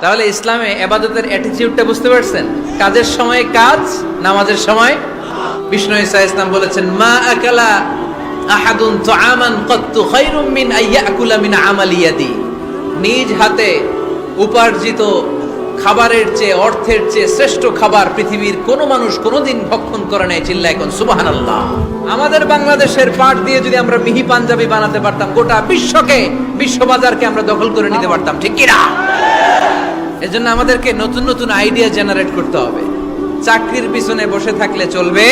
তাহলে ইসলামে ইবাদতের অ্যাটিটিউডটা বুঝতে পারছেন? কাজের সময় কাজ, নামাজের সময়। বিষ্ণু ঈসা ইসলাম বলেছেন, মা আকালা আহাদুন তুআমান কাত্তু খায়রুম মিন আইয়াকুলা মিন আমালি ইয়াদি। নিজ হাতে উপার্জিত খাবারের চেয়ে, অর্থের চেয়ে শ্রেষ্ঠ খাবার পৃথিবীর কোনো মানুষ কোনোদিন ভক্ষণ করে নাই। চিল্লায় এখন সুবহানাল্লাহ। আমাদের বাংলাদেশের পাট দিয়ে যদি আমরা মিহি পাঞ্জাবি বানাতে পারতাম, গোটা বিশ্ববাজারকে আমরা দখল করে নিতে পারতাম, ঠিক কি না? এজন্য আমাদেরকে নতুন নতুন আইডিয়া জেনারেট করতে হবে। চাকরির পিছনে বসে থাকলে চলবে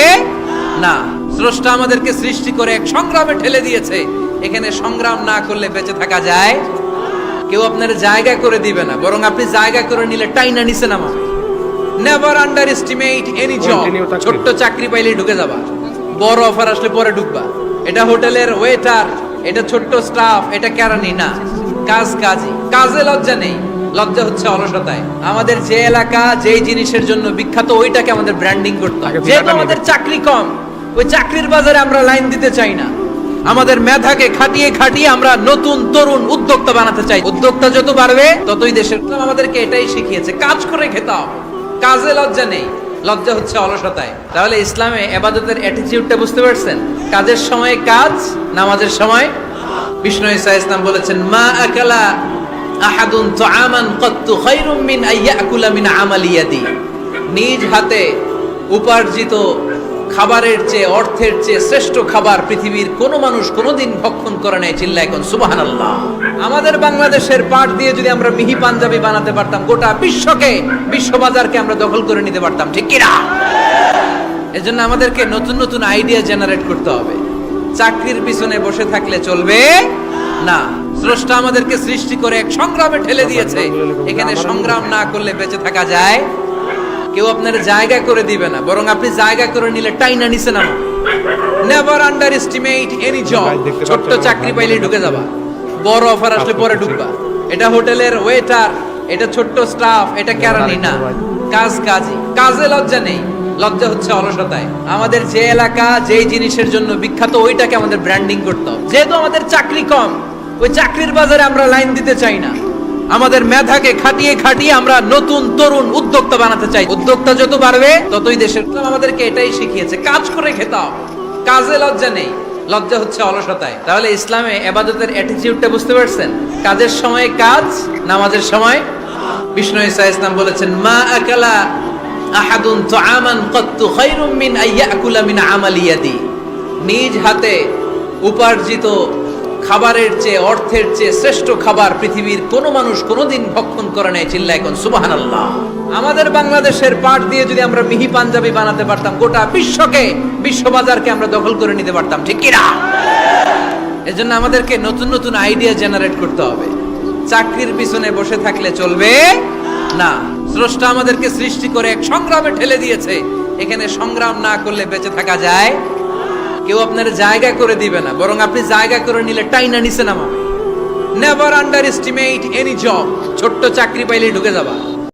না। স্রষ্টা আমাদেরকে সৃষ্টি করে এক সংগ্রামে ঠেলে দিয়েছে। এখানে সংগ্রাম না করলে বেঁচে থাকা যায়? কেউ আপনার জায়গা করে দিবে না, বরং আপনি জায়গা করে নিলে টাইনা নিচে নামাবে। Never underestimate any job. ছোট্ট চাকরি পাইলে ঢুকে যাবা, বড় অফার আসলে পরে ঢুকবা। এটা হোটেলের ওয়েটার, এটা ছোট্ট স্টাফ, এটা কেরানি না। কাজই কাজে লজ্জা নেই, লজ্জা হচ্ছে অলসতায়। আমাদের যে এলাকা যেই জিনিসের জন্য বিখ্যাত ওইটাকে আমাদের ব্র্যান্ডিং করতে হবে। যেহেতু আমাদের চাকরি কম, ওই চাকরির বাজারে আমরা লাইন দিতে চাই না। আমাদের মেধাকে খাটিয়ে আমরা নতুন তরুণ উদ্যোক্তা বানাতে চাই। উদ্যোক্তা যত বাড়বে ততই দেশের। আমাদেরকে এটাই শিখিয়েছে, কাজ করে খেতে হবে। কাজে লজ্জা নেই, লজ্জা হচ্ছে অলসতায়। তাহলে ইসলামে ইবাদতের অ্যাটিটিউডটা বুঝতে পারছেন? কাজের সময় কাজ, নামাজের সময়। বিষ্ণু ঈসা ইসলাম বলেছেন, মা আকালা আহাদুন তুআমান কাত্তু খায়রুম মিন আইয়াকুলা মিন আমালি ইয়াদি। নিজ হাতে উপার্জিত খাবারের চেয়ে, অর্থের চেয়ে শ্রেষ্ঠ খাবার পৃথিবীর কোনো মানুষ কোনোদিন ভক্ষণ করে নাই। চিল্লায় এখন সুবহানাল্লাহ। আমাদের বাংলাদেশের পাট দিয়ে যদি আমরা মিহি পাঞ্জাবি বানাতে পারতাম, গোটা বিশ্ববাজারকে আমরা দখল করে নিতে পারতাম, ঠিক কি না? এজন্য আমাদেরকে নতুন নতুন আইডিয়া জেনারেট করতে হবে। চাকরির পিছনে বসে থাকলে চলবে না। স্রষ্টা আমাদেরকে সৃষ্টি করে এক সংগ্রামে ঠেলে দিয়েছে। এখানে সংগ্রাম না করলে বেঁচে থাকা যায়? কেউ আপনার জায়গা করে দিবে না, বরং আপনি জায়গা করে নিলে টাইনা নিচে নামাবে। Never underestimate any job. ছোট্ট চাকরি পাইলে ঢুকে যাবা, বড় অফার আসলে পরে ঢুকবা। এটা হোটেলের ওয়েটার, এটা ছোট্ট স্টাফ, এটা কেরানি না। কাজই কাজে লজ্জা নেই, লজ্জা হচ্ছে অলসতায়। আমাদের যে এলাকা যেই জিনিসের জন্য বিখ্যাত ওইটাকে আমাদের ব্র্যান্ডিং করতে হবে। যেহেতু আমাদের চাকরি কম, ওই চাকরির বাজারে আমরা লাইন দিতে চাই না। আমাদের মেধাকে খাটিয়ে আমরা নতুন তরুণ উদ্যোক্তা বানাতে চাই। উদ্যোক্তা যত বাড়বে ততই দেশের। আমাদেরকে এটাই শিখিয়েছে, কাজ করে খেতে হবে। কাজে লজ্জা নেই, লজ্জা হচ্ছে অলসতায়। তাহলে ইসলামে ইবাদতের অ্যাটিটিউডটা বুঝতে পারছেন? কাজের সময় কাজ, নামাজের সময়। বিষ্ণু ঈসা ইসলাম বলেছেন, মা আকালা আহাদুন তুআমান কাত্তু খায়রুম মিন আইয়াকুলা মিন আমালি ইয়াদি। নিজ হাতে উপার্জিত খাবারের চেয়ে, অর্থের চেয়ে শ্রেষ্ঠ খাবার পৃথিবীর কোনো মানুষ কোনোদিন ভক্ষণ করে নাই। চিল্লায় এখন সুবহানাল্লাহ। আমাদের বাংলাদেশের পাট দিয়ে যদি আমরা মিহি পাঞ্জাবি বানাতে পারতাম, গোটা বিশ্ববাজারকে আমরা দখল করে নিতে পারতাম, ঠিক কি না? এজন্য আমাদেরকে নতুন নতুন আইডিয়া জেনারেট করতে হবে। চাকরির পিছনে বসে থাকলে চলবে না। স্রষ্টা আমাদেরকে সৃষ্টি করে এক সংগ্রামে ঠেলে দিয়েছে। এখানে সংগ্রাম না করলে বেঁচে থাকা যায়? কেউ আপনার জায়গা করে দিবে না, বরং আপনি জায়গা করে নিলে টাইনা নিচে নামাবে। Never underestimate any job. ছোট্ট চাকরি পাইলে ঢুকে যাবা,